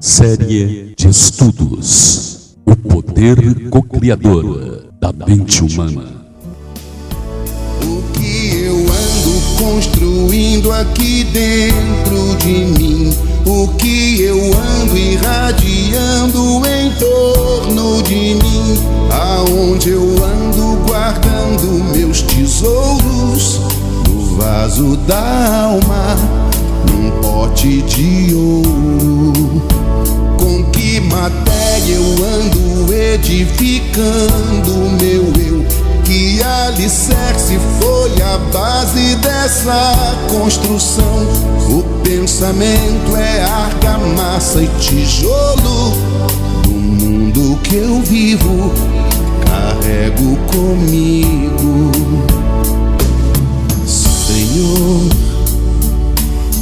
Série de estudos: o poder co-criador da mente humana. O que eu ando construindo aqui dentro de mim, o que eu ando irradiando em torno de mim, aonde eu ando guardando meus tesouros, no vaso da alma, num pote de ouro. Com que matéria eu ando edificando meu eu? Que alicerce foi a base dessa construção? O pensamento é argamassa e tijolo do mundo que eu vivo, carrego comigo. Senhor,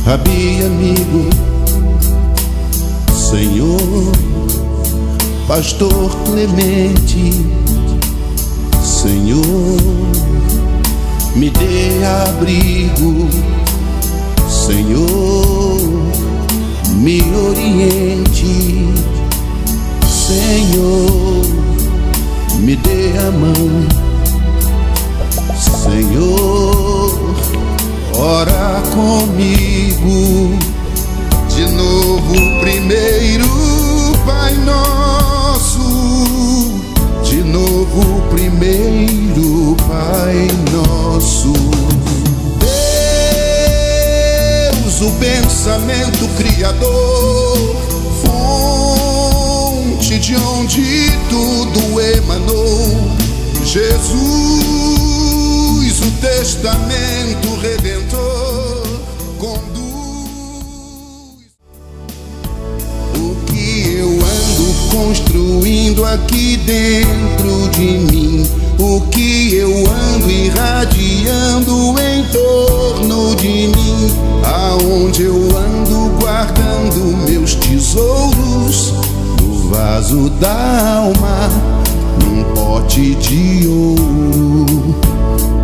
Rabi amigo, Senhor, Pastor Clemente, Senhor, me dê abrigo, Senhor, me oriente, Senhor, me dê a mão, Senhor, ora comigo. De novo primeiro, Pai Nosso. De novo primeiro, Pai Nosso. Deus, o pensamento criador, fonte de onde tudo emanou. Jesus, o testamento redentor, conduz. O que eu ando construindo aqui dentro de mim, o que eu ando irradiando em torno de mim, aonde eu ando guardando meus tesouros, no vaso da alma, num pote de ouro.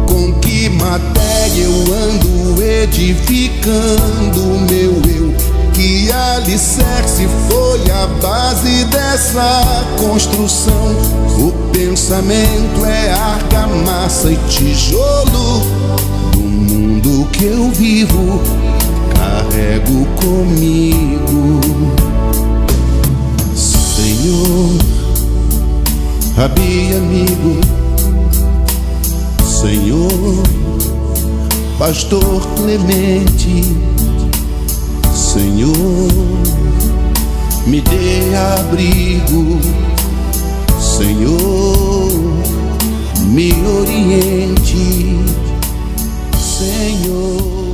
Com que matéria eu ando edificando meu eu? Que alicerce foi a base dessa construção? O pensamento é argamassa e tijolo do mundo que eu vivo, carrego comigo. Senhor, Rabi amigo, Senhor, Pastor Clemente, Senhor, me dê abrigo, Senhor, me oriente, Senhor.